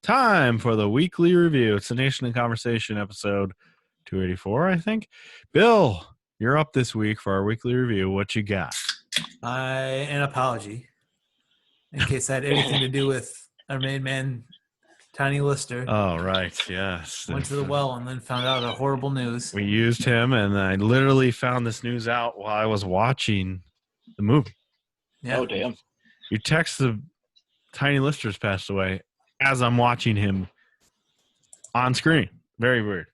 Time for the weekly review. It's the Nation in Conversation episode 284, I think. Bill, you're up this week for our weekly review. What you got? An apology in case I had anything to do with our main man, Tiny Lister. Oh, right. Yes. Went to the well and then found out a horrible news. We used him, and I literally found this news out while I was watching the movie. Yeah. Oh, damn. You text the Tiny Lister's passed away as I'm watching him on screen. Very weird.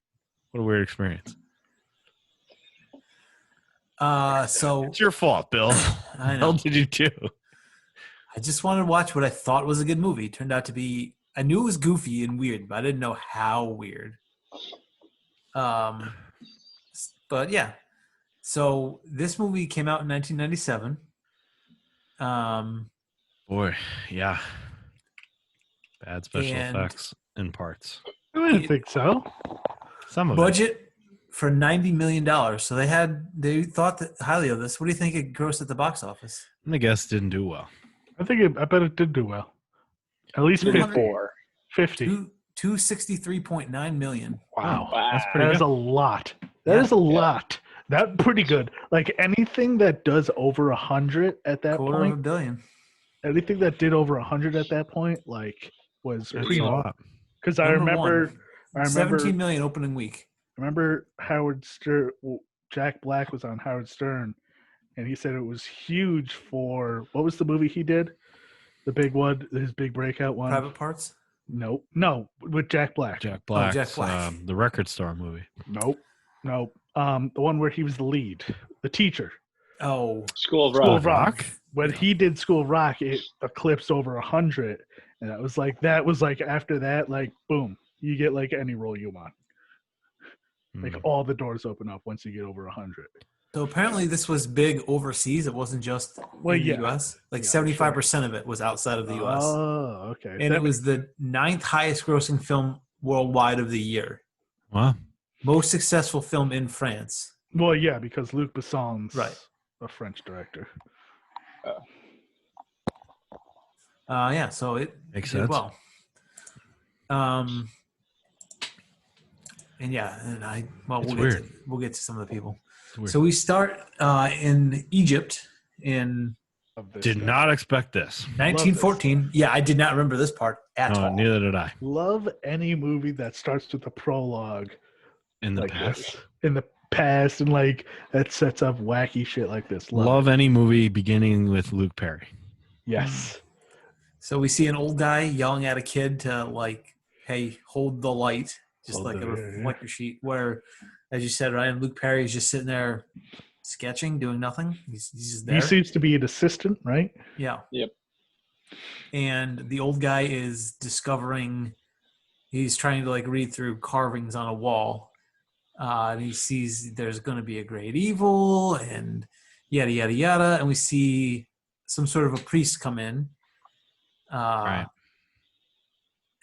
What a weird experience. So It's your fault, Bill. I What know. did you do? I just wanted to watch what I thought was a good movie. Turned out to be, I knew it was goofy and weird, but I didn't know how weird. But yeah. So this movie came out in 1997. Boy, yeah. Bad special And- effects in parts. I didn't think so. Some of it. Budget for $90 million. So they thought that highly of this. What do you think it grossed at the box office? I guess didn't do well. I bet it did do well. At least 50. 4. 50. 263.9 million. Wow. That's pretty That is good. a lot. That is a lot. That pretty good. Like anything that does over 100 at that Quarter of a point, billion. anything that did over 100 at that point, like was That's pretty a low. lot. Because I Number remember, one, 17 million opening week. Howard Stern. Jack Black was on Howard Stern, and he said it was huge for what was the movie he did? The big one, his big breakout one. Private Parts. No, with Jack Black. Jack Black's, Jack Black. The Record Store movie. Nope. The one where he was the lead, the teacher. Oh, School of School Rock. of Rock. When he did School of Rock, it eclipsed over 100, and that was like after that, like boom, you get like any role you want. Like all the doors open up once you get over 100. so apparently this was big overseas. It wasn't just in the U.S. Like Yeah, 75% of it was outside of the U.S. Oh, okay. And it was the 9th highest grossing film worldwide of the year. Wow. Most successful film in France. Well, yeah, because Luc Besson's Right. a French director. Yeah, so it Makes did sense. well. And yeah, and we'll get to some of the people. It's weird. So we start in Egypt in Of this Did guy. not expect this. 1914. Yeah, I did not remember this part at No, all. neither did I. Love any movie that starts with a prologue In the like past. this. In the past, and like that sets up wacky shit like this. Love it. any movie beginning with Luke Perry. Yes. So we see an old guy yelling at a kid to like, "Hey, hold the light," just Hold like a the- reflector sheet. Where, as you said, Ryan, Luke Perry is just sitting there sketching, doing nothing. He's just there. He seems to be an assistant, right? Yeah. Yep. And the old guy is discovering. He's trying to like read through carvings on a wall, and he sees there's going to be a great evil and yada yada yada. And we see some sort of a priest come in. Right.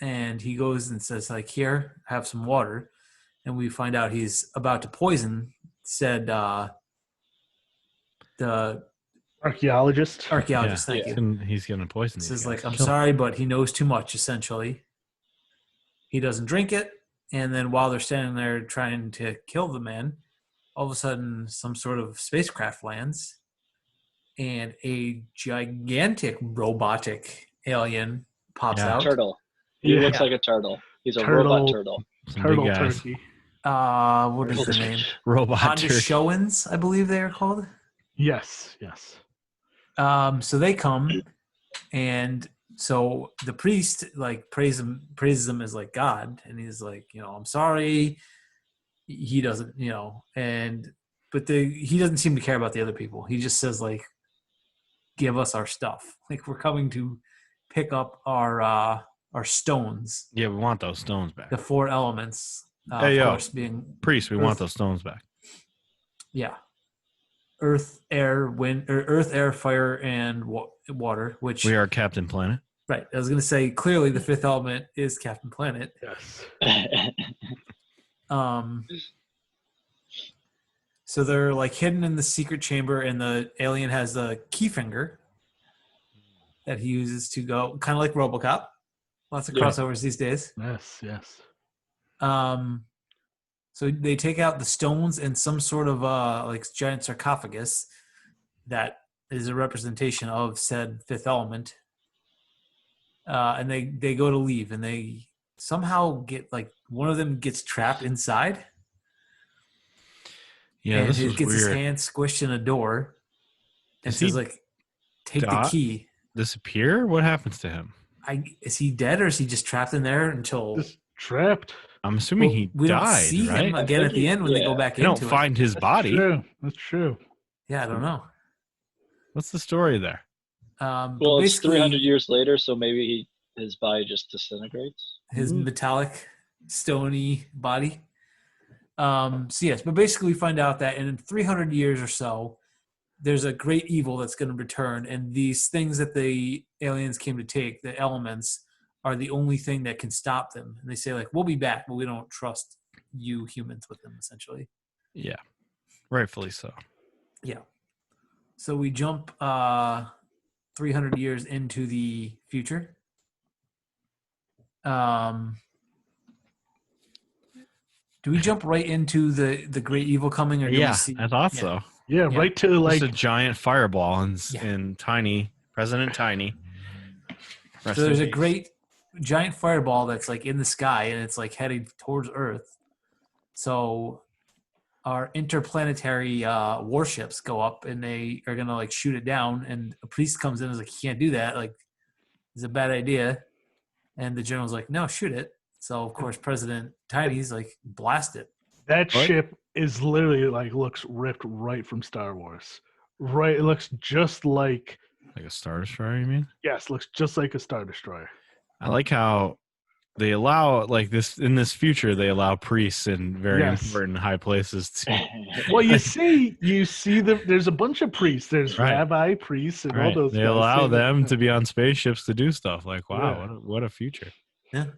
And he goes and says, like, here, have some water. And we find out he's about to poison said the Archaeologist. archaeologist. Thank Yeah. you. And he's going to poison these Says, guys. like, I'm Kill- sorry, but he knows too much, essentially. He doesn't drink it. And then while they're standing there trying to kill the man, all of a sudden some sort of spacecraft lands and a gigantic robotic alien pops Yeah. out. Turtle. He Yeah. looks like a turtle. He's a Turtle. robot turtle. Some Turtle big guys. Turkey. What is the name? Robot Honda turkey. Showens, I believe they are called. Yes. So they come, and so the priest like praises him as like God, and he's like, I'm sorry. He doesn't, but he doesn't seem to care about the other people. He just says like, give us our stuff. Like we're coming to pick up our stones, Yeah, we want those stones back. the 4 elements. Hey, of yo. course, being Priest, we want Earth. those stones back. yeah, earth, air, wind, or earth, air, fire, and water. Which We are Captain Planet. right. I was going to say clearly the 5th element is Captain Planet. Yes. So they're like hidden in the secret chamber, and the alien has a key finger that he uses to go, kind of like RoboCop, Lots of Yeah. crossovers these days. Yes. So they take out the stones and some sort of like giant sarcophagus that is a representation of said fifth element. And they go to leave, and they somehow get like one of them gets trapped inside. Yeah, and this he was gets his weird. hand squished in a door and Does he says like, "Take the die? key." Disappear? What happens to him? Is he dead, or is he just trapped in there until? Just trapped. I'm assuming Well, he we don't died, see right? him I again think at the end when they go back They don't into it. find his That's body. true. That's true. Yeah, I don't know. What's the story there? But Well, it's basically, 300 years later, so maybe his body just disintegrates. his Mhm. metallic, stony body. So yes, but basically we find out that in 300 years or so, there's a great evil that's going to return, and these things that the aliens came to take, the elements, are the only thing that can stop them. And they say like, "We'll be back, but we don't trust you humans with them." Essentially, Yeah, rightfully so. yeah. So we jump 300 years into the future. Do we jump right into the great evil coming, or do Yeah, we see? I thought Yeah. so. Yeah, Yeah. right to like Just a giant fireball and, Yeah. and Tiny, President Tiny. Rest So there's in a peace. great giant fireball that's like in the sky, and it's like heading towards Earth. So our interplanetary warships go up, and they are gonna like shoot it down. And a priest comes in and is like, "You can't do that. Like, it's a bad idea." And the general's like, "No, shoot it." So of course President Tiny's like, "Blast it." that What? ship is literally like looks ripped right from Star Wars. Right, it looks just like Like a Star Destroyer, you mean? looks just like a Star Destroyer. I like how they allow, like this in this future, they allow priests in very Yes. important high places to. Well, you see there's a bunch of priests. There's Right. rabbi priests and all Right. those They guys. allow saying that- them to be on spaceships to do stuff. Like, wow, Yeah. what a future. Yeah.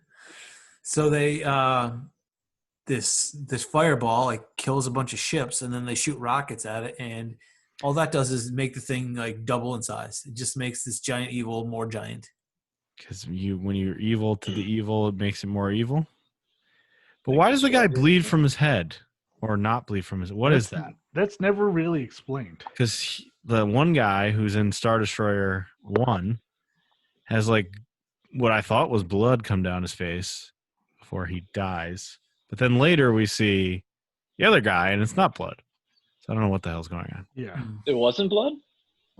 So they this fireball like kills a bunch of ships, and then they shoot rockets at it, and all that does is make the thing like double in size. It just makes this giant evil more giant. Because when you're evil to the evil, it makes it more evil. But why does the guy bleed from his head or not bleed from his? What is that? That's never really explained. Because the one guy who's in Star Destroyer 1 has like what I thought was blood come down his face before he dies. But then later we see the other guy and it's not blood. So I don't know what the hell's going on. Yeah. It wasn't blood?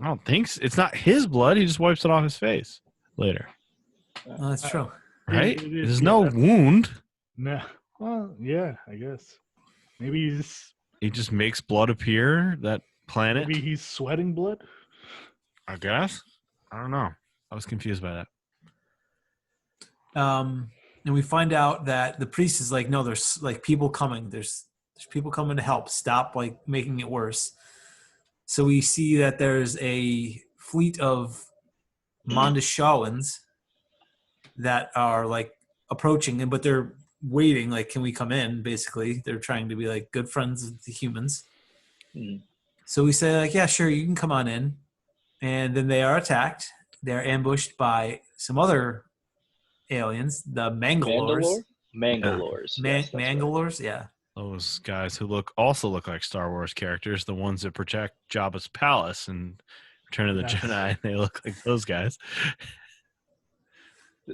I don't think so. It's not his blood. He just wipes it off his face later. Oh, that's true. Right? It is, There's yeah, no that's- wound. No. Well, yeah, I guess. Maybe He just makes blood appear. That planet. maybe he's sweating blood. I guess. I don't know. I was confused by that. And we find out that the priest is like, "No, there's like people coming. There's people coming to help. Stop like making it worse." So we see that there's a fleet of Mondashawans that are like approaching, but they're waiting. Like, can we come in? Basically, they're trying to be like good friends of the humans. Mm. So we say like, "Yeah, sure, you can come on in." And then they are attacked. They're ambushed by some other aliens, the Mangalores. Mangalores. Yes, that's right. Mangalores, yeah. Those guys who also look like Star Wars characters, the ones that protect Jabba's palace and Return of the Yes. Jedi, they look like those guys.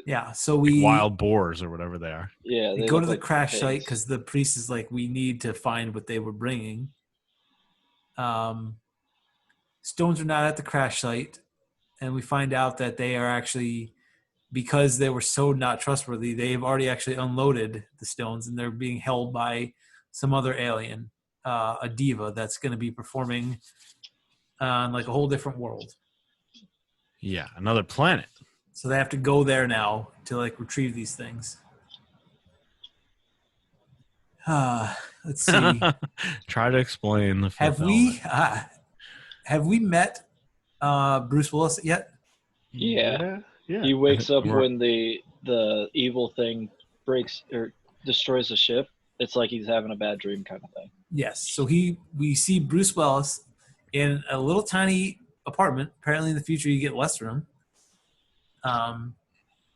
Yeah, so Like we wild boars or whatever they are. Yeah, they go to look the like crash pigs. site because the priest is like, we need to find what they were bringing. Stones are not at the crash site, and we find out that they are actually, because they were so not trustworthy, they've already actually unloaded the stones, and they're being held by some other alien, a diva that's going to be performing on like a whole different world. Yeah, another planet. So they have to go there now to like retrieve these things. Let's see. Try to explain the have we met Bruce Willis yet? Yeah. Yeah. He wakes up We're- when the evil thing breaks or destroys the ship. It's like he's having a bad dream kind of thing. Yes. So we see Bruce Willis in a little tiny apartment. Apparently in the future you get less room. But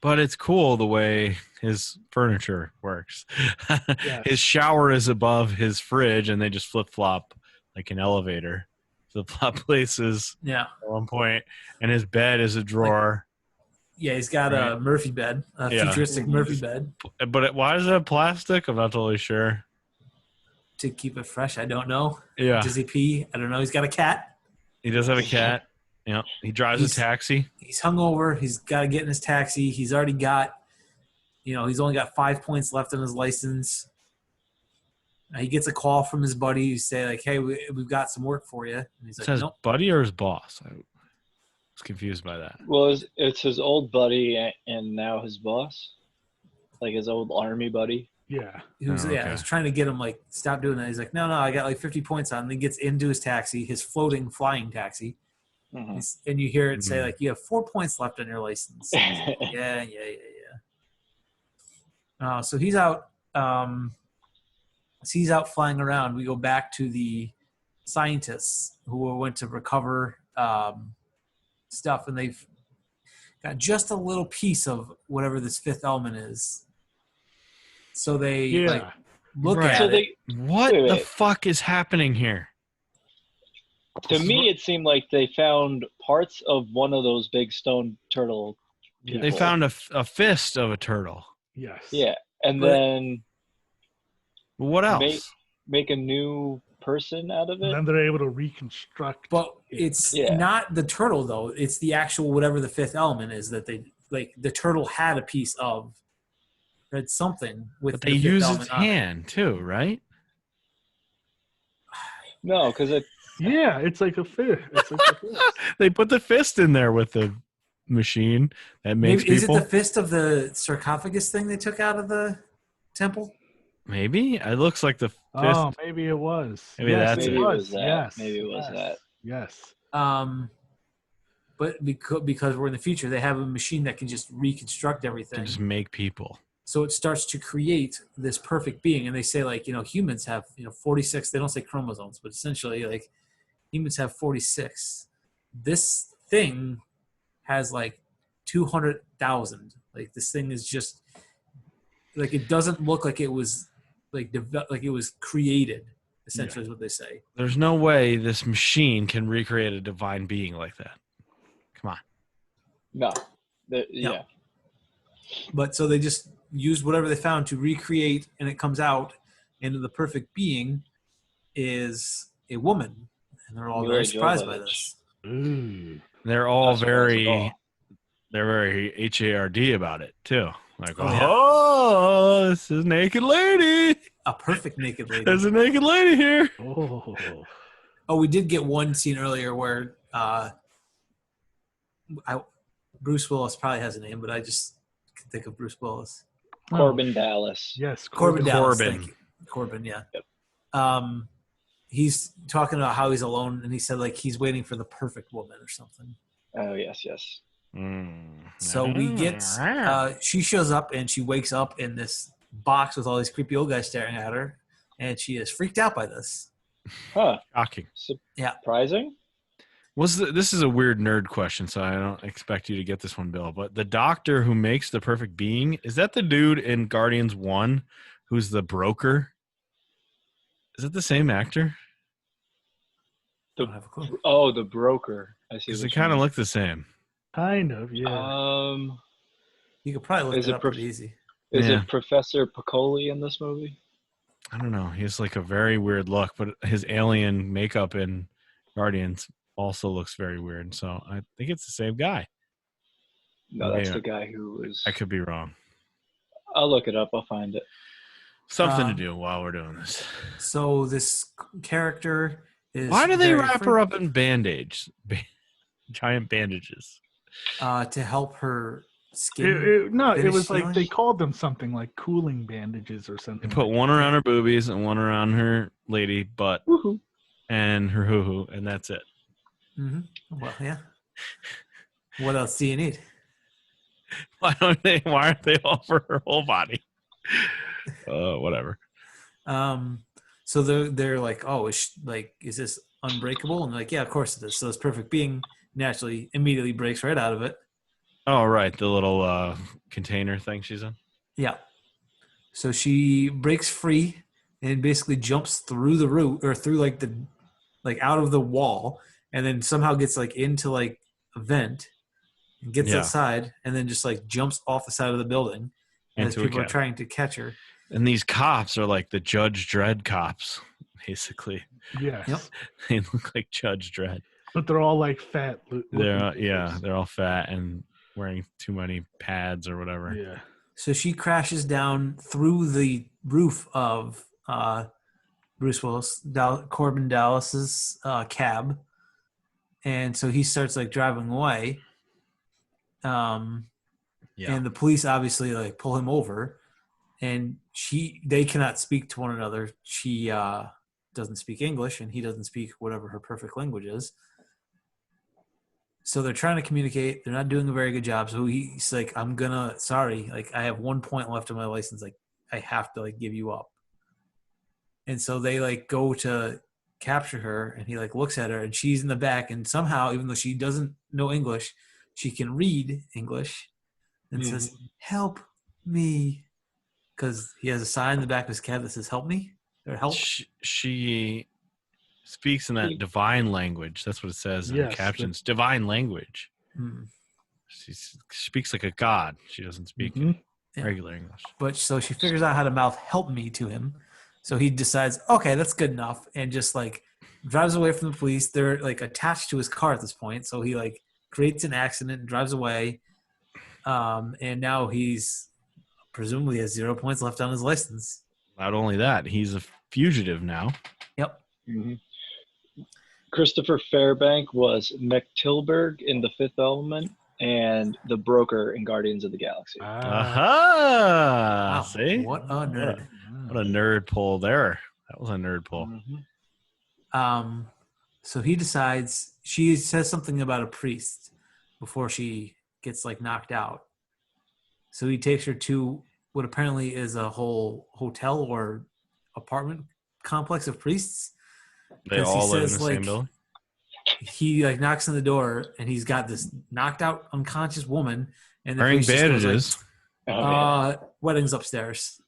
But it's cool the way his furniture works. Yes. His shower is above his fridge, and they just flip flop like an elevator. Flip flop places Yeah. at one point, and his bed is a drawer. Yeah, he's got Right. a Murphy bed, a Yeah. futuristic Murphy bed But why is it plastic? I'm not totally sure. to keep it fresh. I don't know. Yeah, Does he pee? I don't know. He's got a cat. he does have a cat. Yeah, he drives a He's- taxi. He's hungover. He's got to get in his taxi. He's already got, he's only got 5 points left on his license. He gets a call from his buddy who say like, "Hey, we've got some work for you." And he's It like, says "Nope." buddy or his boss. I was confused by that. Well, it's his old buddy and now his boss, like his old army buddy. Yeah. He was, Oh, yeah, okay. I was trying to get him like, stop doing that. He's like, no, I got like 50 points on. And he gets into his taxi, his floating flying taxi, Mhm. and you hear it say Mhm. like, you have 4 points left on your license. And he's like, yeah. So he's out. He's out flying around. We go back to the scientists who went to recover stuff, and they've got just a little piece of whatever this fifth element is. So they Yeah. look Right. at So it. What Wait, the wait. fuck is happening here? to me, it seemed like they found parts of one of those big stone turtle. Yeah. They Cool. found a fist of a turtle. Yes. Yeah, and But- then What else? make a new person out of And it. then they're able to reconstruct. But it's Yeah. not the turtle though. It's the actual whatever the fifth element is that they like. The turtle had a piece of. It's something with. But the they fifth use element its on it. hand too, right? No, because it. Yeah, it's like a fish. It's like a fish. They put the fist in there with the machine that makes Maybe, is it people. the fist of the sarcophagus thing they took out of the temple? Maybe it looks like the fist. Oh, maybe it was. Maybe Yes, that's Maybe it. it was that. Yes. Maybe it was yes, that. Yes. But because we're in the future, they have a machine that can just reconstruct To everything. just make people. So it starts to create this perfect being. And they say like, humans have, 46, they don't say chromosomes, but essentially like humans have 46. This thing has like 200,000. Like this thing is just like, it doesn't look like it was like, like it was created, essentially is what they say. There's no way this machine can recreate a divine being like that. Come on. No. Yeah. But so they just used whatever they found to recreate, and it comes out, and the perfect being is a woman, and they're all Mila very surprised by Jovovich. this. Ooh. They're all That's what I was very. like, They're very HARD about it too. Like, Oh, yeah. oh, this is naked lady. A perfect naked lady. There's a naked lady here. Oh. Oh, we did get one scene earlier where Bruce Willis probably has a name, but I just can think of Bruce Willis. Corbin Dallas. Yes. Corbin Dallas. Corbin. Thank you. Corbin, yeah. Yep. He's talking about how he's alone, and he said like he's waiting for the perfect woman or something. Oh yes, yes. So we get she shows up and she wakes up in this box with all these creepy old guys staring at her, and she is freaked out by this. Huh. Shocking. Surprising. This is a weird nerd question, so I don't expect you to get this one, Bill. But the doctor who makes the perfect being, is that the dude in Guardians 1 who's the broker? Is it the same actor? I don't have a clue. Oh, the broker. I see. Because what they you kind of mean. look the same. Kind of. Yeah. You could probably look Is it it up prof- pretty easy. Is Yeah. it Professor Piccoli in this movie? I don't know. He has like a very weird look, but his alien makeup in Guardians also looks very weird. So I think it's the same guy. No, that's Yeah. the guy who was. I could be wrong. I'll look it up. I'll find it. Something to Um, do while we're doing this. So this character is. Why do they very wrap her up in bandage? Giant bandages. To help her skin? It finish was like they healing? called them something like cooling bandages or They something. put one around her boobies and one around her lady butt Woohoo. and her hoo-hoo, and that's it. Mm-hmm. Well, yeah. What else do you need? Why aren't they all for her whole body? Whatever. So they're like, oh, is this unbreakable? And they're like, yeah, of course it is. So this perfect being naturally immediately breaks right out of it. Oh, right. The little container thing she's in. Yeah. So she breaks free and basically jumps through the roof or through like out of the wall, and then somehow gets like into like a vent and gets Yeah. outside, and then just like jumps off the side of the building as Into a people are cabin. trying to catch her. And these cops are like the Judge Dredd cops, basically. Yes. Yep. They look like Judge Dredd. But they're all like fat. They're all fat and wearing too many pads or whatever. Yeah. So she crashes down through the roof of Bruce Willis, Corbin Dallas's cab, and so he starts like driving away. Yeah. And the police obviously like pull him over, and they cannot speak to one another. She doesn't speak English, and he doesn't speak whatever her perfect language is. So they're trying to communicate. They're not doing a very good job. So he's like, sorry, like I have 1 point left on my license. Like I have to like give you up. And so they like go to capture her, and he like looks at her, and she's in the back, and somehow, even though she doesn't know English, she can read English and says, "Help me," because he has a sign in the back of his cab that says "Help me" or "Help." She speaks in that divine language. That's what it says in the Yes, captions. Divine language. Mm. She speaks like a god. She doesn't speak Mhm. regular English. But so she figures out how to mouth "Help me" to him. So he decides, okay, that's good enough, and just like drives away from the police. They're like attached to his car at this point. So he like creates an accident and drives away. And now he's presumably has 0 points left on his license. Not only that, he's a fugitive now. Yep. Mm-hmm. Christopher Fairbank was McTilberg in The Fifth Element and the broker in Guardians of the Galaxy. Aha! Wow, See? what a nerd. What a nerd pull there. That was a nerd pull. Mm-hmm. So he decides, she says something about a priest before she gets like knocked out. So he takes her to what apparently is a whole hotel or apartment complex of priests. They 'Cause he all live in the says, same like, building? He like knocks on the door, and he's got this knocked out unconscious woman, and the Wearing priest just goes, bandages. like, wedding's upstairs.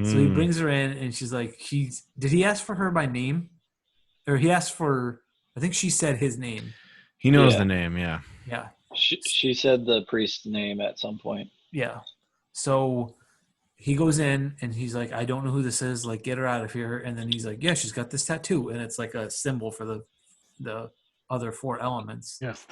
So he brings her in, and she's like, did he ask for her by name? Or he asked for, I think she said his name. He knows Yeah. the name, yeah. Yeah. She said the priest's name at some point. Yeah. So he goes in, and he's like, I don't know who this is. Like, get her out of here. And then he's like, yeah, she's got this tattoo. And it's like a symbol for the other 4 elements. Yes.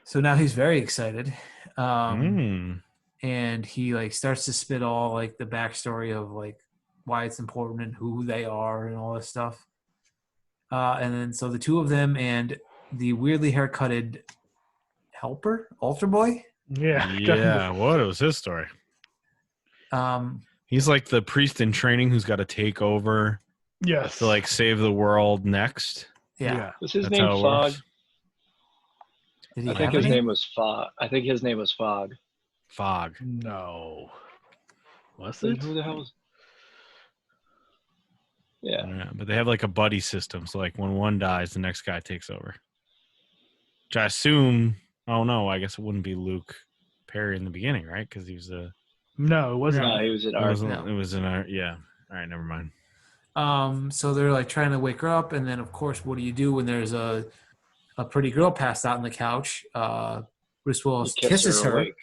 So now he's very excited. Mm. And he like starts to spit all like the backstory of like why it's important and who they are and all this stuff. And then so the two of them and the weirdly haircutted helper, altar boy. Yeah. Yeah, what was his story? He's like the priest in training who's got to take over Yes. to like save the world next. Yeah. Was his That's name how it Fog? works. Did he I think have his a name was Fog. I think his name was Fog. Fog. No. Was Then it? who the hell was? Yeah. Yeah, but they have like a buddy system. So like when one dies, the next guy takes over. Which I assume, oh no, I guess it wouldn't be Luke Perry in the beginning, right? Because he was a. No, it wasn't. No, he was in It art. wasn't. It was in our. Yeah. All right, never mind. So they're like trying to wake her up, and then of course, what do you do when there's a pretty girl passed out on the couch? Bruce Willis He kissed kisses her. awake.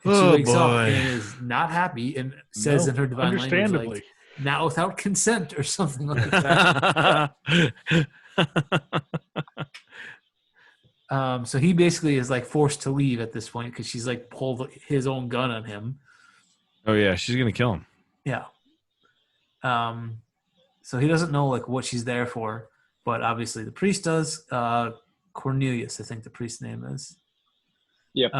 And she Oh, wakes up boy. and is not happy and says No, in her divine language, understandably. like, not without consent or something like that. So he basically is like forced to leave at this point because she's like pulled his own gun on him. Oh yeah, she's gonna kill him. Yeah. So he doesn't know like what she's there for, but obviously the priest does. Cornelius, I think the priest's name is. Yep.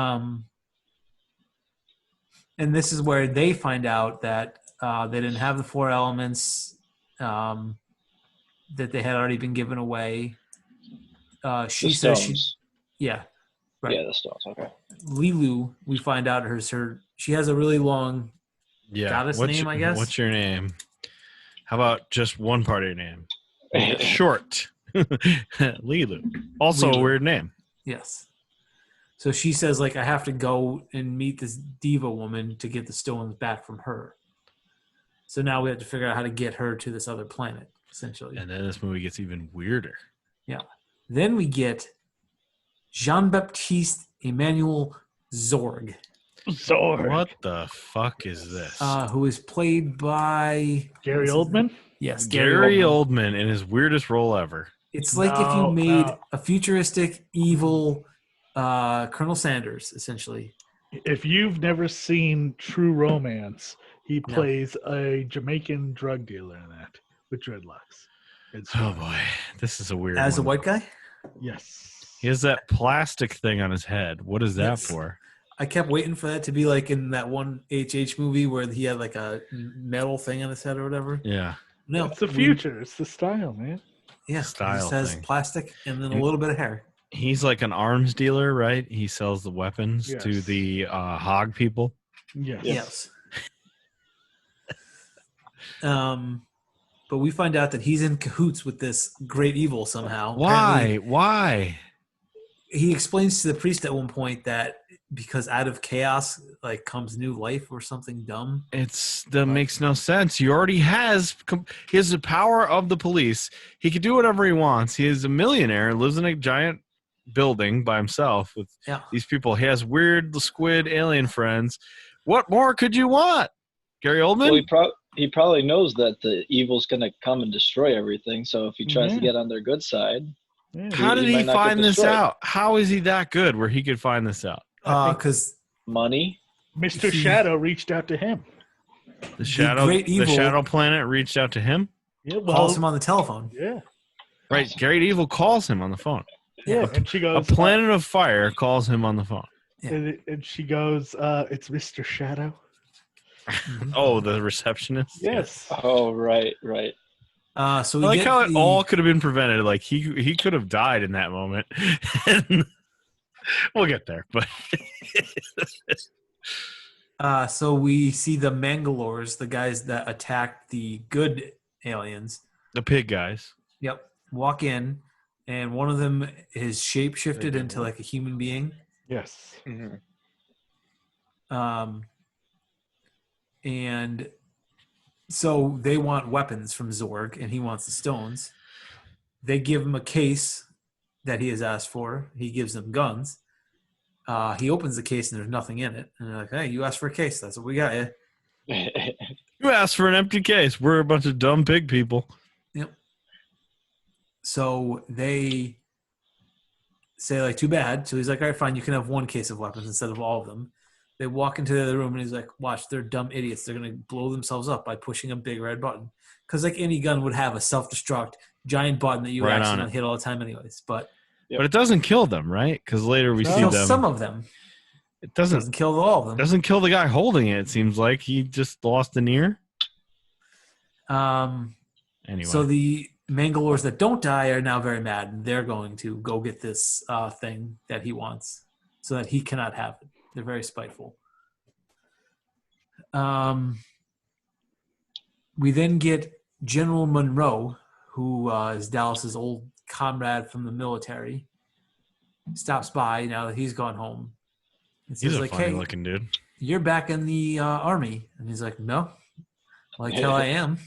And this is where they find out that they didn't have the 4 elements, that they had already been given away. She The says stones. yeah, right. Yeah, the stones. Okay. Lilu, we find out she has a really long Yeah. goddess What's name, I guess. What's your name? How about just one part of your name? Short. Lilu. Also a Lilu. weird name. Yes. So she says, like, I have to go and meet this diva woman to get the stones back from her. So now we have to figure out how to get her to this other planet, essentially. And then this movie gets even weirder. Yeah. Then we get Jean-Baptiste Emmanuel Zorg, Zorg. What the fuck is this? who is played by Gary what's his name? Oldman? Yes, Gary Oldman in his weirdest role ever. It's like if you No, made no. a futuristic, evil Colonel Sanders, essentially. If you've never seen True Romance, he No. plays a Jamaican drug dealer in that with dreadlocks. It's Oh fun. boy, this is a weird As a one. white guy? Yes. He has that plastic thing on his head. What is that Yes. for? I kept waiting for that to be like in that one HH movie where he had like a metal thing on his head or whatever. Yeah. No, It's the future. It's the style, man. Yeah, Style it just has thing. plastic and then a little bit of hair. He's like an arms dealer, right? He sells the weapons to Yes. the hog people. Yes. Yes. But we find out that he's in cahoots with this great evil somehow. Why? Apparently, Why? he explains to the priest at one point that because out of chaos like comes new life or something dumb. That makes no sense. He already has. He has the power of the police. He can do whatever he wants. He is a millionaire. Lives in a giant building by himself with Yeah. these people. He has weird squid alien friends. What more could you want, Gary Oldman? Well, he probably knows that the evil's going to come and destroy everything. So if he tries to Yeah. get on their good side, Yeah. How did he he might not get find this destroyed. out? How is he that good where he could find this out? Because money. Mr. Shadow reached out to him. The shadow, great the evil- shadow planet reached out to him. Yeah, well, calls him on the telephone. yeah. Right, Great Evil calls him on the phone. Yeah. And she A goes, planet of fire calls him on the phone. Yeah. and she goes, it's Mr. Shadow. Mhm. Oh, the receptionist. Yes. Oh, right. So I we like get how it the- all could have been prevented. Like he could have died in that moment. And we'll get there, but So we see the Mangalores, the guys that attacked the good aliens. the pig guys. Yep. Walk in, and one of them is shape shifted into like a human being. Yes. And so they want weapons from Zorg, and he wants the stones. They give him a case that he has asked for. He gives them guns. He opens the case, and there's nothing in it. And they're like, hey, you asked for a case. That's what we got you. You asked for an empty case. We're a bunch of dumb pig people. Yep. So they say, like, too bad. So he's like, all right, fine. You can have one case of weapons instead of all of them. They walk into the other room, and he's like, watch, they're dumb idiots. They're going to blow themselves up by pushing a big red button. Because, like, any gun would have a self-destruct giant button that you Right on accidentally it. hit all the time anyways. But But it doesn't kill them, right? Because later we it see kills them. some of them. It It doesn't doesn't kill all of them. doesn't kill the guy holding it. It seems like he just lost an ear. Anyway, So the Mangalores that don't die are now very mad, and they're going to go get this thing that he wants so that he cannot have it. They're very spiteful. We then get General Monroe, who is Dallas's old comrade from the military, stops by now that he's gone home. And he's says, a like, funny hey, looking dude. you're back in the army. And he's like, no, like hell I am.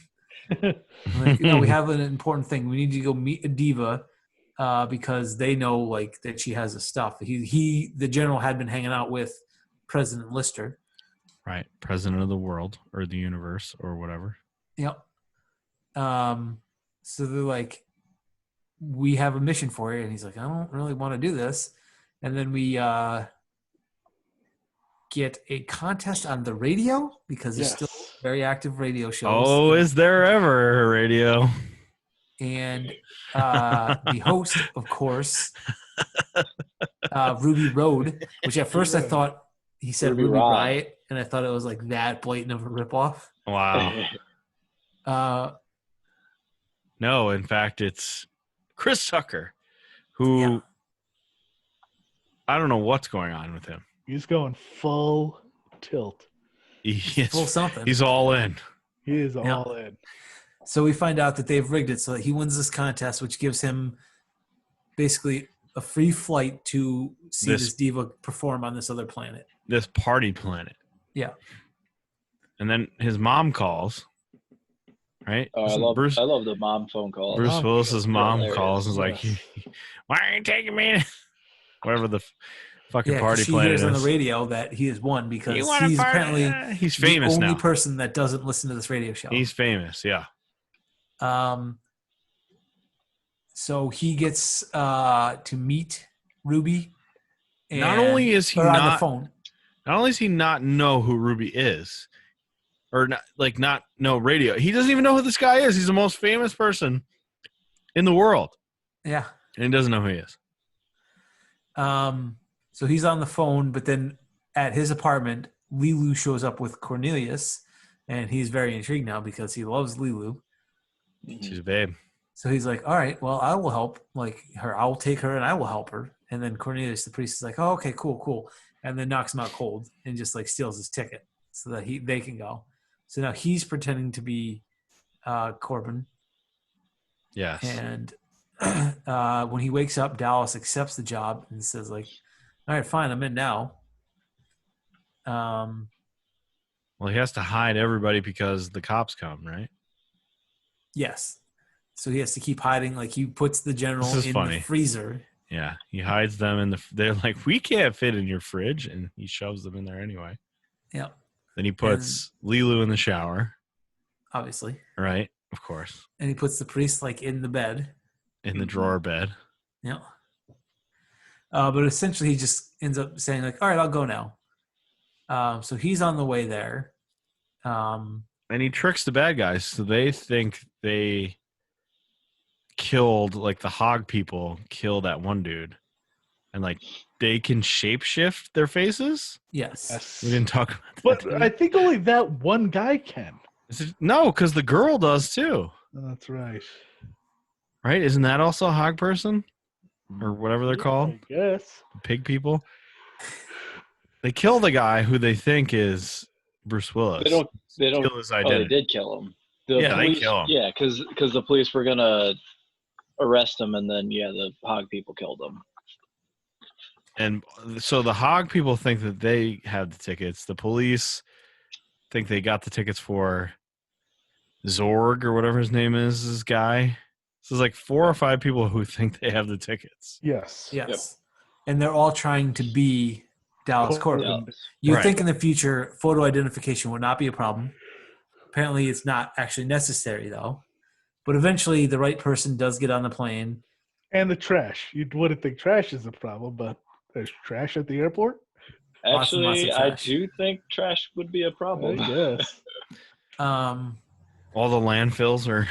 Like, no, we have an important thing. We need to go meet a diva because they know like that she has the stuff. The general had been hanging out with President Lister. Right, president of the world or the universe or whatever. Yep. So they're like, we have a mission for you, and he's like, I don't really want to do this. And then we get a contest on the radio because there's still very active radio shows. Oh, is there ever a radio? And the host, of course, Ruby Road, which at first I thought he said Ruby Ruby Rod. Riot, and I thought it was like that blatant of a ripoff. Wow. No, in fact, it's Chris Tucker, who Yeah. I don't know what's going on with him. He's going full tilt. He is, Full something. he's all in. He is Yeah. all in. So we find out that they've rigged it so that he wins this contest, which gives him basically a free flight to see this diva perform on this other planet. This party planet. Yeah. And then his mom calls. Right? Oh, I love the mom phone call. Bruce Willis's mom hilarious. calls and is like, "Why are you taking me?" Whatever the fucking Yeah, party she planet hears is. on the radio that he has won because You want a he's party? apparently He's famous the only now. person that doesn't listen to this radio show. He's famous, yeah. So he gets to meet Ruby. Not only is he on the not phone. Not only does he not know who Ruby is, or not know radio, he doesn't even know who this guy is. He's the most famous person in the world. Yeah. And he doesn't know who he is. So he's on the phone, but then at his apartment, Lilu shows up with Cornelius, and he's very intrigued now because he loves Lilu. She's a babe. So he's like, all right, well, I will help her. I will take her and I will help her. And then Cornelius, the priest, is like, oh, okay, cool. And then knocks him out cold and just like steals his ticket so that they can go. So now he's pretending to be Corbin. Yes. And when he wakes up, Dallas accepts the job and says like, all right, fine, I'm in now. Well, he has to hide everybody because the cops come, right? Yes. So he has to keep hiding. Like he puts the general in the freezer. Yeah, he hides them in they're like, we can't fit in your fridge, and he shoves them in there anyway. Yeah. Then he puts Lilu in the shower. Obviously. Right, of course. And he puts the priest like in the bed. In the drawer bed. Yeah. But essentially he just ends up saying like, all right, I'll go now. So he's on the way there. And he tricks the bad guys, so they think they killed, like the hog people kill that one dude. And like they can shapeshift their faces? Yes. We didn't talk about that. But I think only that one guy can. No, because the girl does too. That's right. Right? Isn't that also a hog person? Or whatever they're called? I guess. Pig people? They kill the guy who they think is Bruce Willis. They don't kill his identity. Oh, they did kill him. They kill him. Yeah, because the police were gonna arrest him, and then the hog people killed him. And so the hog people think that they have the tickets. The police think they got the tickets for Zorg or whatever his name is, this guy. So there's like 4 or 5 people who think they have the tickets. Yes. Yes. Yep. And they're all trying to be Dallas Corbin. Yeah. You Right. think in the future photo identification would not be a problem. Apparently it's not actually necessary though. But eventually the right person does get on the plane. And the trash. You wouldn't think trash is a problem, but there's trash at the airport? Lots and lots of Actually, I trash. do think trash would be a problem. I guess. All the landfills are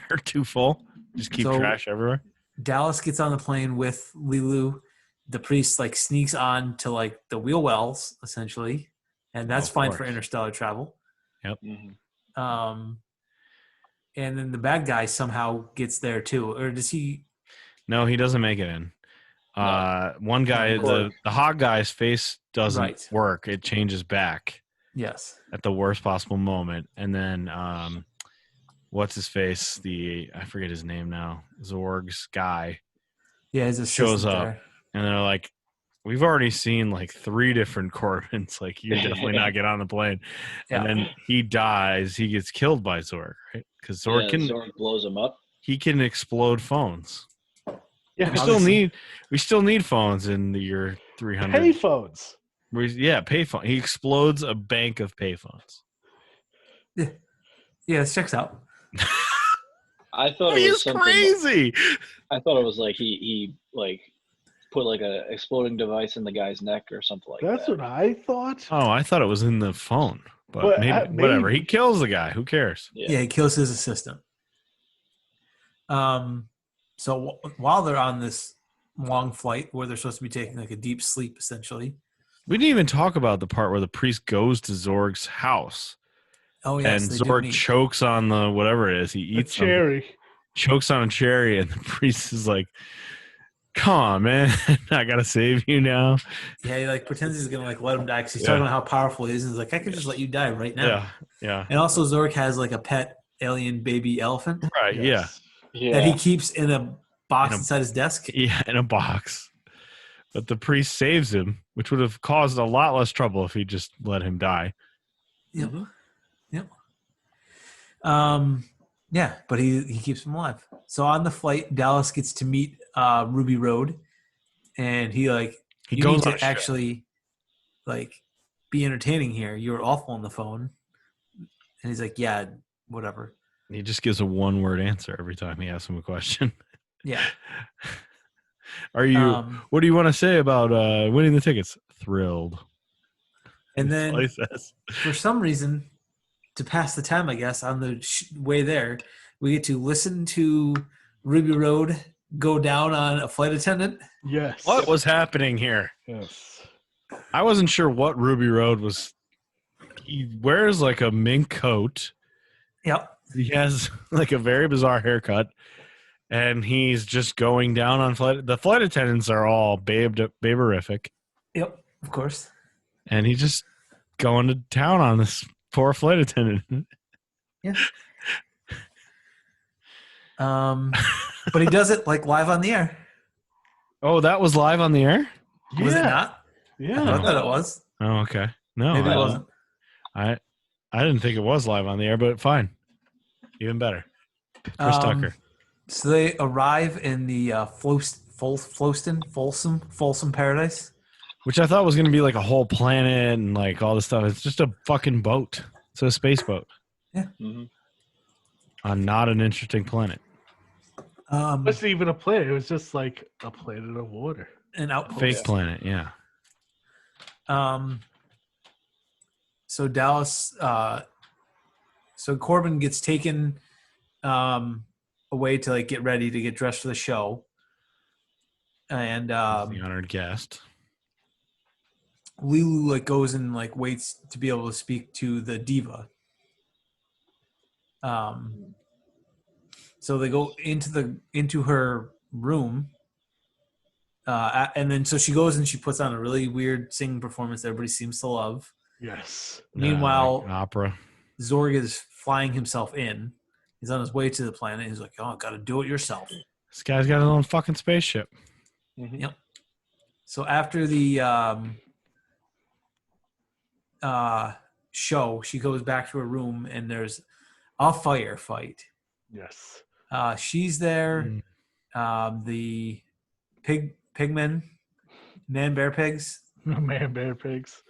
are too full. Just keep So- trash everywhere. Dallas gets on the plane with Lilu. The priest like sneaks on to like the wheel wells essentially, and that's Of fine course. for interstellar travel. Mhm. And then the bad guy somehow gets there too, or does he? No, he doesn't make it in. One guy, Of course. the hog guy's face doesn't Right. work. It changes back Yes. at the worst possible moment. And then what's his face? I forget his name now. Zorg's guy. Yeah, his assistant Shows up. there. And they're like, we've already seen like 3 different Corbins. Like, you're definitely not get on the plane. Yeah. And then he dies. He gets killed by Zorg, right? Because Zorg Zorg blows him up. he can explode phones. Yeah. We still need phones in the year 300. Payphones. Payphone. He explodes a bank of payphones. Yeah, this checks out. I thought it was He's something. crazy. I thought it was like he like put like a exploding device in the guy's neck or something like That's that. what I thought. Oh, I thought it was in the phone, but But, maybe, whatever. He kills the guy. Who cares? Yeah, he kills his assistant. So while they're on this long flight where they're supposed to be taking like a deep sleep, essentially. We didn't even talk about the part where the priest goes to Zorg's house Oh yes, and they do Zorg meet. chokes on the whatever it is. He A eats something. cherry. Chokes on a cherry, and the priest is like, "Come on, man, I gotta save you now." Yeah, he like pretends he's gonna like let him die because he's Yeah. talking about how powerful he is. And he's like, I could just let you die right now. Yeah. And also Zorg has like a pet alien baby elephant Right? Yes. Yeah. that he keeps in a box In a- inside his desk. Yeah, in a box. But the priest saves him, which would have caused a lot less trouble if he just let him die. Yep. Mhm. Yep. Yeah, but he keeps him alive. So on the flight, Dallas gets to meet Ruby Road, and he He you goes need on a to show. actually be entertaining here. You were awful on the phone. And he's like, yeah, whatever. He just gives a one-word answer every time he asks him a question. Yeah. What do you want to say about winning the tickets? Thrilled. And That's all he then says. for some reason, to pass the time, I guess, on the way there, we get to listen to Ruby Road go down on a flight attendant. Yes. What was happening here? Yes. I wasn't sure what Ruby Road was. He wears like a mink coat. Yep. He has like a very bizarre haircut, and he's just going down on flight. The flight attendants are all baberific, Yep. Of course. and he's just going to town on this poor flight attendant. But he does it like live on the air. Oh, that was live on the air? Was it not? I Yeah. thought that it was. Oh, okay. No, Maybe it I- wasn't. I didn't think it was live on the air, but fine. Even better. Chris Tucker. So they arrive in the Folsom Paradise. Which I thought was going to be like a whole planet and like all this stuff. It's just a fucking boat. It's a space boat Mhm. on not an interesting planet. It wasn't even a planet. It was just like a planet of water. An outpost. Fake planet, yeah. So Dallas, so Corbin gets taken away to like get ready to get dressed for the show, and The honored guest. Lilu like goes and like waits to be able to speak to the diva. So they go into her room, and then so she goes and she puts on a really weird singing performance that everybody seems to love. Yes. Meanwhile, Like an opera. Zorg is flying himself in. He's on his way to the planet. He's like, "Oh, gotta do it yourself." This guy's got his own fucking spaceship. Mhm. Yep. So after the show, she goes back to her room and there's a firefight. Yes. She's there. The pigmen, man bear pigs. Man, bear pigs.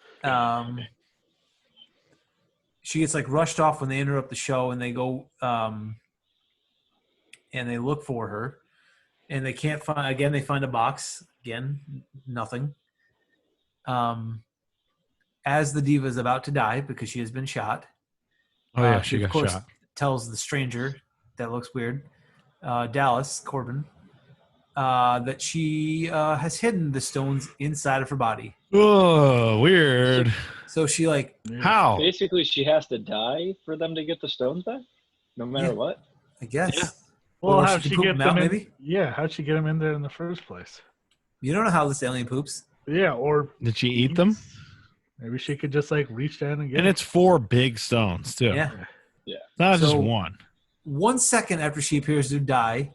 She gets like rushed off when they interrupt the show and they go and they look for her and they can't find again. They find a box again, nothing. As the diva is about to die because she has been shot. Oh, yeah, she she of got course shot. tells the stranger that looks weird, Dallas Corbin, that she has hidden the stones inside of her body. Oh, weird. So she like, How? Basically, she has to die for them to get the stones back, no matter Yeah. what. I guess. Yeah. Well, Or how'd she she can poop get them them out, in? maybe? Yeah, how'd she get them in there in the first place? You don't know how this alien poops. Yeah, or Did she eat them? maybe she could just like reach down and get. And it's 4 big stones, too. Yeah. Not just So- one. 1 second after she appears to die,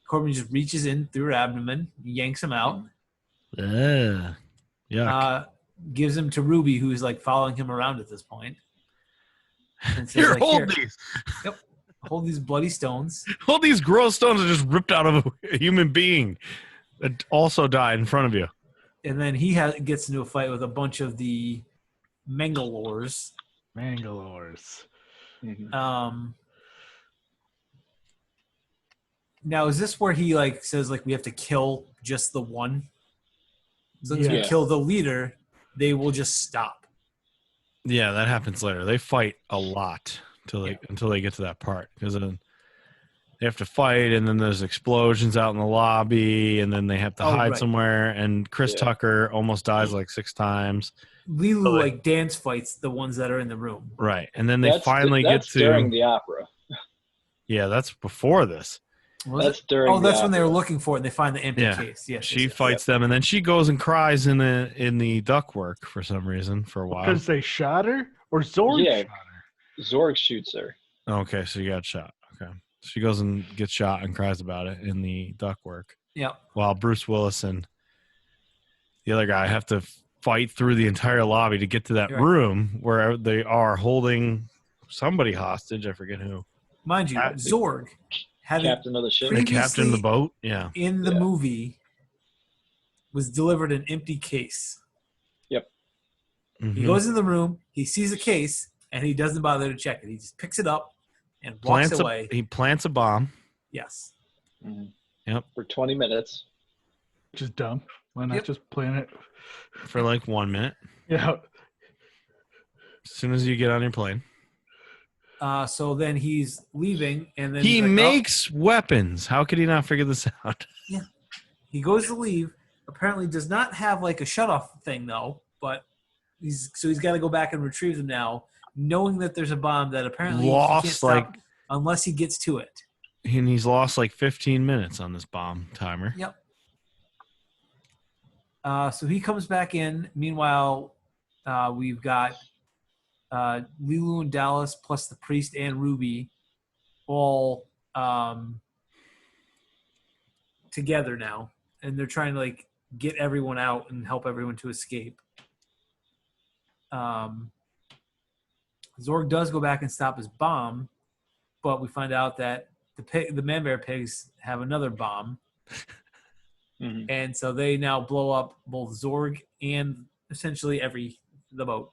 Corbin just reaches in through her abdomen, yanks him out, Ugh. Yuck. gives him to Ruby, who's like following him around at this point, and says, Here, like, hold "Here, these. hold these bloody stones." All these gross stones are just ripped out of a human being that also died in front of you. And then he gets into a fight with a bunch of the Mangalores. Mangalores. Mhm. Now, is this where he like says like we have to kill just the one? So if we Yeah. kill the leader, they will just stop. Yeah, that happens later. They fight a lot until they get to that part, because then they have to fight, and then there's explosions out in the lobby, and then they have to hide right. somewhere. And Chris Yeah. Tucker almost dies like 6 times. Lilu Oh, like dance fights the ones that are in the room. Right, and then they That's finally get that's during to. the opera. Yeah, that's before this. Was That's it? during. Oh, that's the when they were opera. looking for it and they find the empty Yeah. case. Yes. She yes. fights them, and then she goes and cries in the ductwork for some reason for a while. Because they shot her, or Zorg Yeah. shot her. Zorg shoots her. Okay, so you got shot. Okay. She goes and gets shot and cries about it in the ductwork. Yep. While Bruce Willis and the other guy have to fight through the entire lobby to get to that You're right. room where they are holding somebody hostage. I forget who. Mind you, Zorg having Captain of the ship. The captain of the previously boat. Yeah. in the Yeah. movie was delivered an empty case. He Mhm. goes in the room, he sees a case, and he doesn't bother to check it. He just picks it up and walks away. He plants a bomb. Yes. Mhm. Yep. For 20 minutes. Which is dumb. Why not Yep. just plan it? For like 1 minute. Yeah. As soon as you get on your plane. So then he's leaving, and then He he's like, makes weapons. How could he not figure this out? he goes to leave. Apparently, does not have like a shutoff thing though, but he's got to go back and retrieve them now, knowing that there's a bomb that apparently he can't Lost stop unless he gets to it. and he's lost like 15 minutes on this bomb timer. Yep. So he comes back in. Meanwhile, we've got Lilu and Dallas plus the priest and Ruby all together now, and they're trying to like get everyone out and help everyone to escape. Zorg does go back and stop his bomb, but we find out that the man-bear pigs have another bomb. Mhm. And so they now blow up both Zorg and essentially the boat.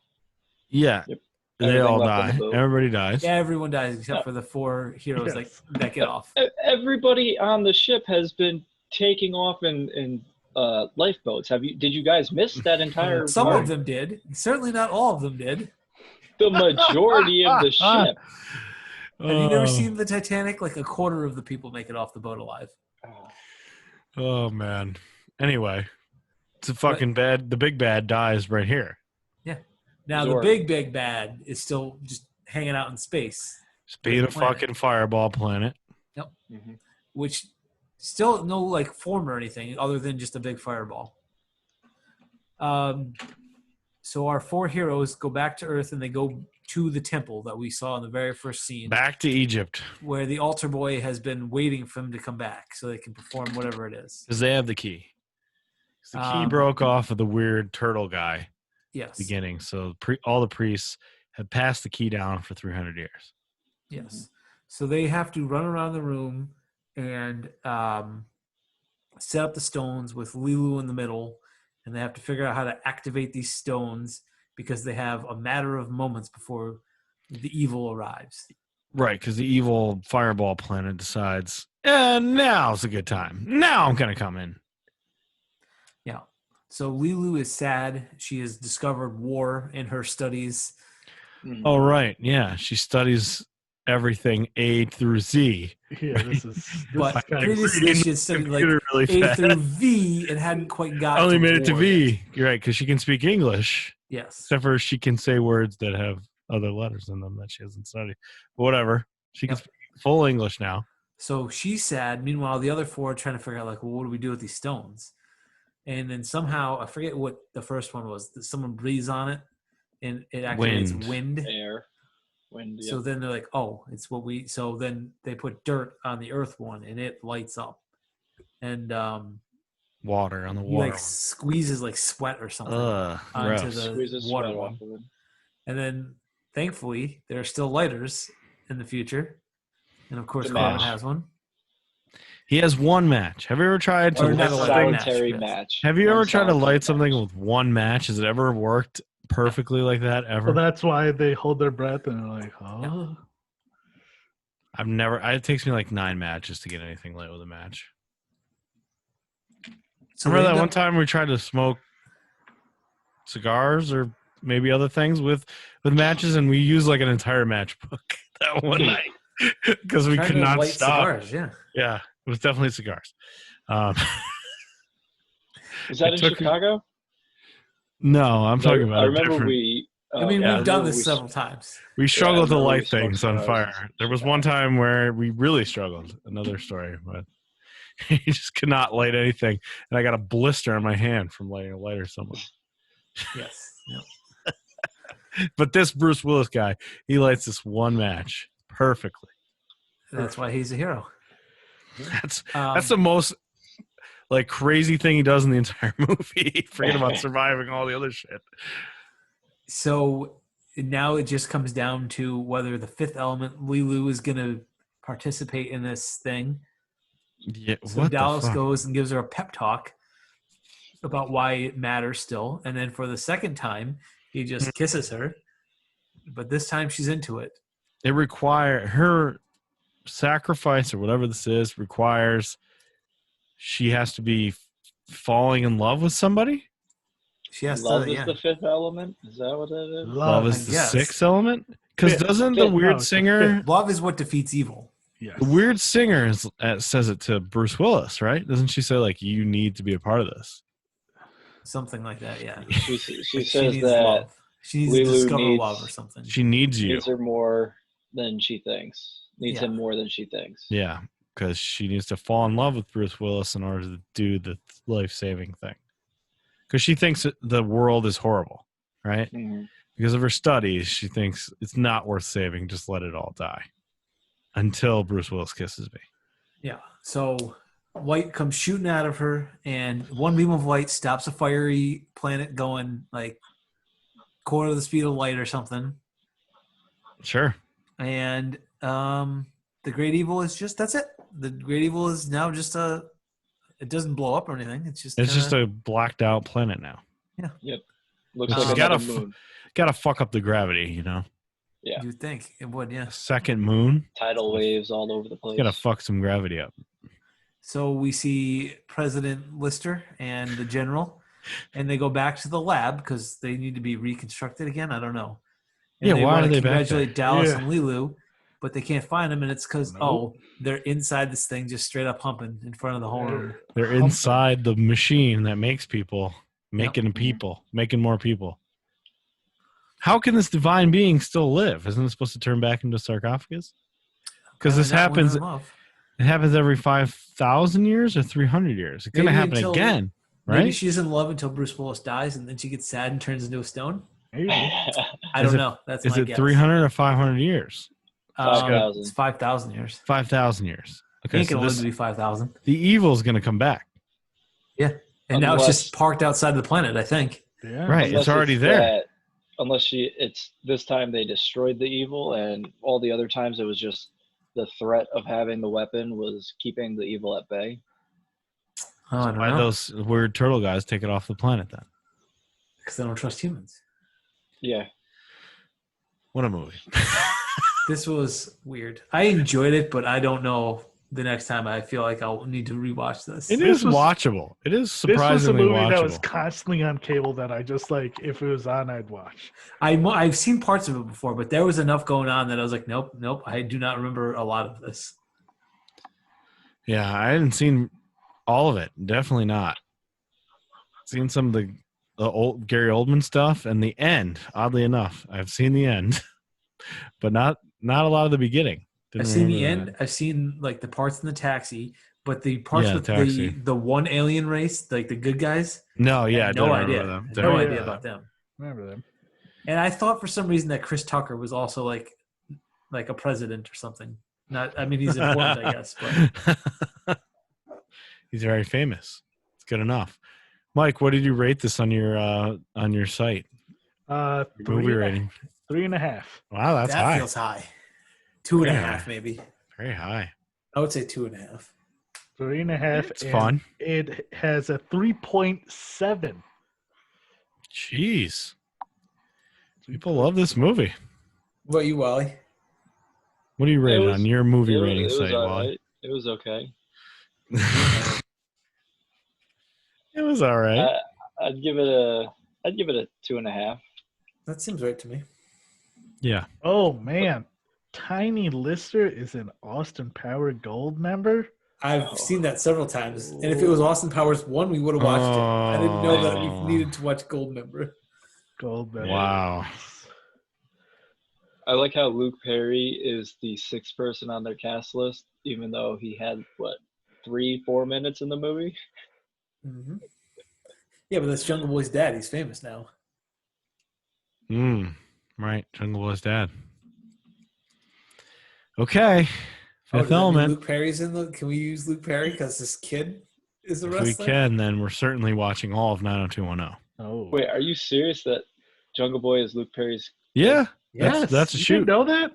Yeah. Yep. They Everything all left on die. the boat. Everybody dies. Yeah, everyone dies except for the 4 heroes Yes. that get off. Everybody on the ship has been taking off in lifeboats. Did you guys miss that entire Some part? of them did. Certainly not all of them did. The majority of the ship. Have you never seen the Titanic? Like a quarter of the people make it off the boat alive. Oh, man. Anyway, it's a fucking bad. The big bad dies right here. Now Zorg. the big bad is still just hanging out in space, Just being a Planet. fucking fireball planet. Mhm. which still no like form or anything other than just a big fireball. So our 4 heroes go back to Earth and they go to the temple that we saw in the very first scene, Back to Egypt where the altar boy has been waiting for him to come back so they can perform whatever it is. because they have the key. 'Cause the key Um, broke off of the weird turtle guy Yes. beginning. So all the priests have passed the key down for 300 years. Yes. So they have to run around the room and set up the stones with Lilu in the middle, and they have to figure out how to activate these stones because they have a matter of moments before the evil arrives. Right, because the evil fireball planet decides, now's a good time. Now I'm going to come in. Yeah. So Lilu is sad. She has discovered war in her studies. Mhm. Oh, right. Yeah, she studies everything A through Z. Yeah, this is But kind of previously she had studied like Computer really A fast. through V and hadn't quite got I only to made it to war V. yet. You're right, because she can speak English, Yes. except for she can say words that have other letters in them that she hasn't studied. But whatever. She can Yep. speak full English now. So she's sad. Meanwhile, the other 4 are trying to figure out, like, well, what do we do with these stones? And then somehow, I forget what the first one was, that someone breathes on it and it activates wind. Air. Wind. So then they're like, oh, it's what we. So then they put dirt on the earth one and it lights up. And Water on the he water. like squeezes like sweat or something Ugh, onto gross. the Squeezes water sweat one. off of it. And then thankfully, there are still lighters in the future. And of course, The Corbin match. has one. He has one match. Have you ever tried to Or light not a something? light Solitary match, match. Have you One ever tried to solitary light something match. with one match? Has it ever worked perfectly like that ever? Well, that's why they hold their breath and they're like, oh. I've never. It takes me like 9 matches to get anything lit with a match. So Remember they that end one up- time we tried to smoke cigars or maybe other things with matches, and we used like an entire matchbook that one night because we trying could to not light stop. cigars, yeah. Yeah, it was definitely cigars. Is that It in took- Chicago? No, I'm talking about I a remember different. we. I mean, yeah, we've done remember this we- several times. We struggled to remember we light smoked things on cigars fire. and There was shit. one time where we really struggled. Another story, but you just could not light anything, and I got a blister on my hand from lighting a lighter somewhere. Yes. Yep. But this Bruce Willis guy, he lights this one match perfectly. That's why he's a hero. That's the most like crazy thing he does in the entire movie. Forget about surviving all the other shit. So now it just comes down to whether the fifth element, Lilu, is going to participate in this thing. Yeah, So what Dallas the fuck? goes and gives her a pep talk about why it matters still. And then for the second time, he just kisses her. But this time she's into it. It requires her sacrifice or whatever this is requires she has to be falling in love with somebody. She has Love to, is yeah. the fifth element. Is that what that is? Love I is the guess. sixth element. Because Fifth. doesn't the Fifth. weird No, it's the singer, fifth. Love is what defeats evil. Yes. the weird singer says it to Bruce Willis, right? Doesn't she say like you need to be a part of this? Something like that, yeah. She Like, says she needs that love. She needs to Lilu discover needs- love or something. She needs you. needs her more than she thinks. Needs Yeah. him more than she thinks. Yeah, because she needs to fall in love with Bruce Willis in order to do the life-saving thing. Because she thinks that the world is horrible, right? Mhm. Because of her studies, she thinks it's not worth saving. Just let it all die. Until Bruce Willis kisses me. Yeah. So light comes shooting out of her, and one beam of light stops a fiery planet going like quarter of the speed of light or something. Sure. And the great evil is just that's it. The great evil is now just it doesn't blow up or anything. It's just It's just a blacked out planet now. Looks She's like got another a moon. Gotta fuck up the gravity, you know? Yeah. you'd think it would, yeah. A second moon. Tidal waves all over the place. Gotta fuck some gravity up. So we see President Lister and the general, and they go back to the lab because they need to be reconstructed again. I don't know. And Yeah, why wanna are they back congratulate there? Dallas Yeah. and Lilu, but they can't find them, and it's because Nope. they're inside this thing, just straight up humping in front of the homeroom. They're Humping. inside the machine that makes people, making people, making more people. How can this divine being still live? Isn't it supposed to turn back into a sarcophagus? Because this Apparently not when happens. they're in love. It happens every 5,000 years or 300 years. It's going to Maybe happen until- again, Maybe right? she's in love until Bruce Willis dies, and then she gets sad and turns into a stone. Maybe. I Is don't it- know. That's Is my it guess. 300 or 500 years? 5,000. It's 5,000 years. 5,000 years. I Okay, think so it'll live this, to be 5,000. the evil is going to come back. And now it's Unless- just parked outside the planet, I think. Yeah. Right. Unless It's already there. that- unless it's this time they destroyed the evil, and all the other times it was just the threat of having the weapon was keeping the evil at bay. Oh, I don't Why know. those weird turtle guys take it off the planet then? Because they don't trust humans. Yeah. What a movie. This was weird. I enjoyed it, but I don't know the next time I feel like I'll need to rewatch this. It This is was- watchable. It is This was a surprisingly movie that was watchable. constantly on cable that I just like, if it was on, I'd watch. I've seen parts of it before, but there was enough going on that I was like, nope. I do not remember a lot of this. Yeah, I hadn't seen all of it. Definitely not. Seen some of the old Gary Oldman stuff and the end. Oddly enough, I've seen the end, but not a lot of the beginning. Didn't I've seen the remember end. that. I've seen like the parts in the taxi, but the parts Yeah, with Taxi. the one alien race, like the good guys, No, yeah, I no don't idea. remember them. No Don't Oh, idea remember yeah. about them. Remember them? And I thought for some reason that Chris Tucker was also like a president or something. Not, I mean, he's important, I guess. But He's very famous. It's good enough. Mike, what did you rate this on your site? Your movie rating. 3.5. Wow, that's that high. feels high. 2.5, Yeah. maybe. Very high. I would say 2.5. 3.5. It's and fun. It has a 3.7. Jeez. People love this movie. What about you, Wally? What do you rate it was- on your movie It, rating it was site, all Wally? right. It was okay. It was all right. I'd give it a 2.5. That seems right to me. Yeah. Oh, man. Tiny Lister is an Austin Power Gold member? I've seen that several times. And if it was Austin Powers 1, we would have watched it. I didn't know that Oh. we needed to watch Goldmember. Gold member. Wow. I like how Luke Perry is the 6th person on their cast list, even though he had 3-4 minutes in the movie. Mm-hmm. Yeah, but that's Jungle Boy's dad. He's famous now. Right. Jungle Boy's dad. Okay. Oh, Fifth does that mean Element. Luke Perry's in the? Can we use Luke Perry because this kid is a If we wrestler? can, then we're certainly watching all of 90210. Oh, Wait, are you serious that Jungle Boy is Luke Perry's? Yeah. yes. That's a You shoot. didn't know that?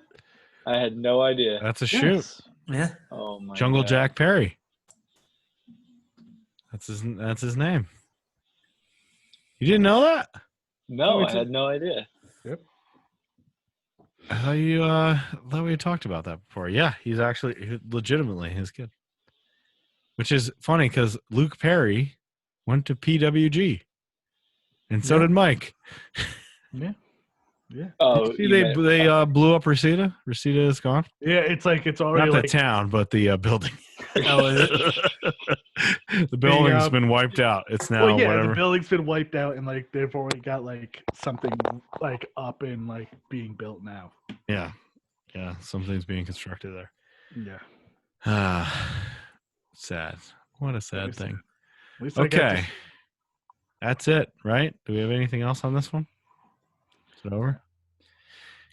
I had no idea. That's a shoot. Yes. Yeah. Oh my Jungle God. Jack Perry. That's his name. You didn't know that? No, Oh, I had no idea. I thought we had talked about that before. Yeah, he's actually legitimately his kid. Which is funny because Luke Perry went to PWG. And so Yeah. did Mike. Yeah. Yeah. Oh, See, you they meant- blew up Reseda. Reseda is gone. Yeah, it's already Not the like town, but the building. Oh, is it? The building's been wiped out. It's now well, yeah, whatever. the building's been wiped out and like they've already got like something like up and like being built now. Yeah. Something's being constructed there. Yeah. Sad. What a sad Very sad. thing. At least I got Okay. That's it, right? Do we have anything else on this one? Is it over?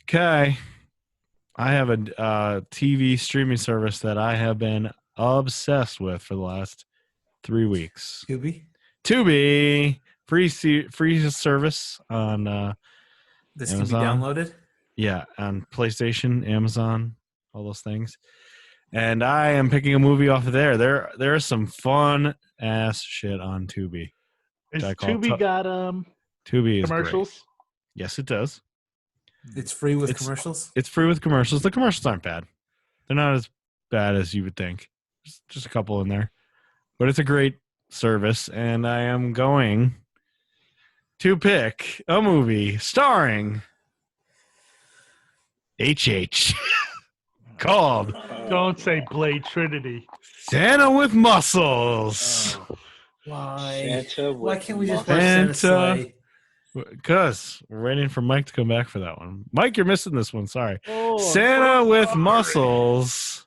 Okay. I have a TV streaming service that I have been obsessed with for the last 3 weeks. Scooby. Tubi, free service on This Amazon. can be downloaded. Yeah, on PlayStation, Amazon, all those things. And I am picking a movie off of there. There is some fun ass shit on Tubi. Is I call Tubi got Tubi is commercials? great. Yes, it does. It's free with It's- commercials. It's free with commercials. The commercials aren't bad. They're not as bad as you would think. Just a couple in there. But it's a great service, and I am going to pick a movie starring HH called Don't say Blade Trinity. Santa with Muscles. Why? Santa Why with can't we just muscles. watch Santa Santa. Slay? Because we're waiting for Mike to come back for that one. Mike, you're missing this one. Sorry. Oh, Santa with Muscles.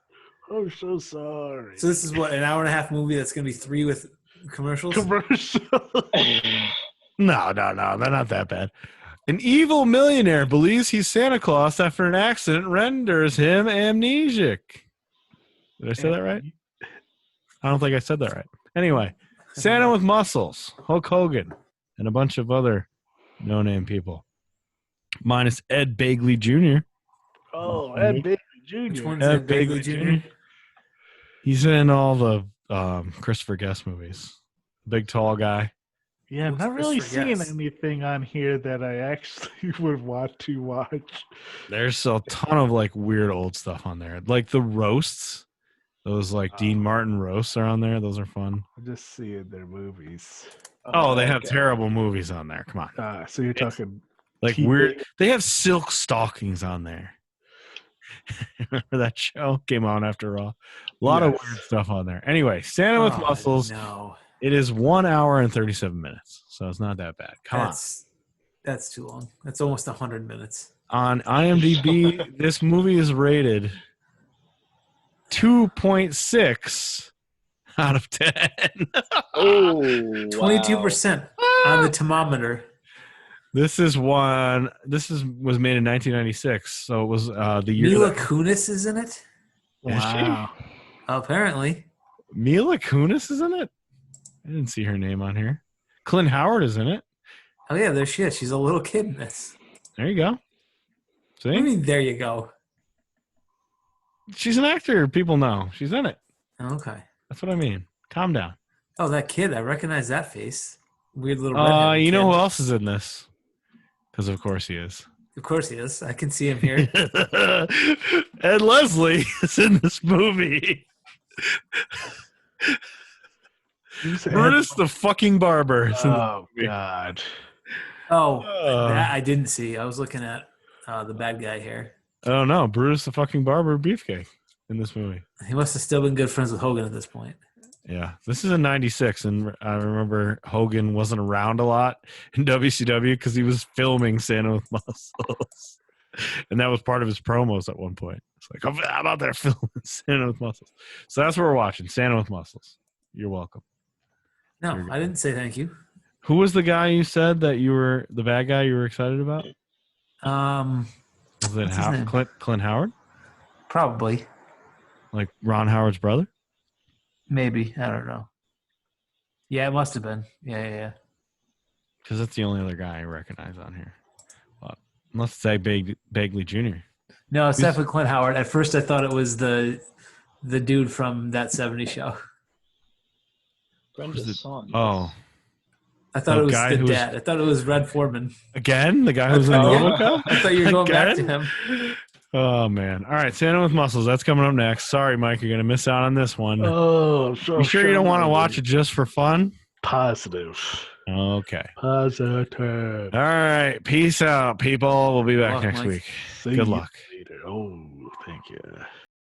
I'm so sorry. So this is what, an hour and a half movie that's going to be 3 with commercials? Commercial. No, they're not that bad. An evil millionaire believes he's Santa Claus after an accident renders him amnesiac. Did I say that right? I don't think I said that right. Anyway, Santa with Muscles, Hulk Hogan, and a bunch of other no-name people. Minus Ed Begley Jr. Oh, Ed Bailey Which Jr. one's Ed Ed Begley Jr.? He's in all the Christopher Guest movies. Big, tall guy. Yeah, I'm Who's not really Christopher seeing Guest? anything on here that I actually would want to watch. There's a ton of like weird old stuff on there. Like the roasts. Those like Dean Martin roasts are on there. Those are fun. I'm just seeing their movies. Oh, they have okay. terrible movies on there. Come on. So you're talking Like TV. weird. They have silk stockings on there. Remember that show came on after Raw? A lot of Yes. weird stuff on there. Anyway, Santa with Oh, Muscles. No. It is 1 hour and 37 minutes. So it's not that bad. Come That's too long. That's almost 100 minutes. on. On IMDb, this movie is rated 2.6 out of 10. Oh, 22% on the thermometer. This was made in 1996, so it was the year Mila that Kunis is in it? Is she? Wow. Apparently. Mila Kunis is in it. I didn't see her name on here. Clint Howard is in it. Oh, yeah, there she is. She's a little kid in this. There you go. What do you See, mean, there you go? she's an actor. People know she's in it. Okay. That's what I mean. Calm down. Oh, that kid. I recognize that face. Weird little redhead You know kid. who else is in this? Because of course he is. Of course he is. I can see him here. Ed Leslie is in this movie. Who's Ed? Brutus the fucking barber. is in this Oh movie. God. Oh, Uh. that I didn't see. I was looking at the bad guy here. Oh no, Brutus the fucking barber beefcake in this movie. He must have still been good friends with Hogan at this point. Yeah, this is in '96, and I remember Hogan wasn't around a lot in WCW because he was filming Santa with Muscles, and that was part of his promos at one point. It's like I'm out there filming Santa with Muscles, so that's what we're watching. Santa with Muscles. You're welcome. No, I didn't say thank you. Who was the guy you said that you were the bad guy you were excited about? Was it What's his name? Clint Howard? Probably. Like Ron Howard's brother? Maybe. I don't know. Yeah, it must have been. Yeah. Because that's the only other guy I recognize on here. Well, unless it's Zach Bagley Jr. No, it's definitely Clint Howard. At first, I thought it was the dude from That 70s Show. Brenda's son. Oh, I thought The it was guy the who was- dad. I thought it was Red Foreman. again? The guy who's in Oh, yeah. RoboCop? I thought you were going back to Again? him. Oh, man. All right, Santa with Muscles. That's coming up next. Sorry, Mike. You're going to miss out on this one. Oh, so You sure you don't want to watch it just for fun? Positive. Okay. Positive. All right. Peace out, people. We'll be back Good luck, next Mike. week. See Good you luck. later. Oh, thank you.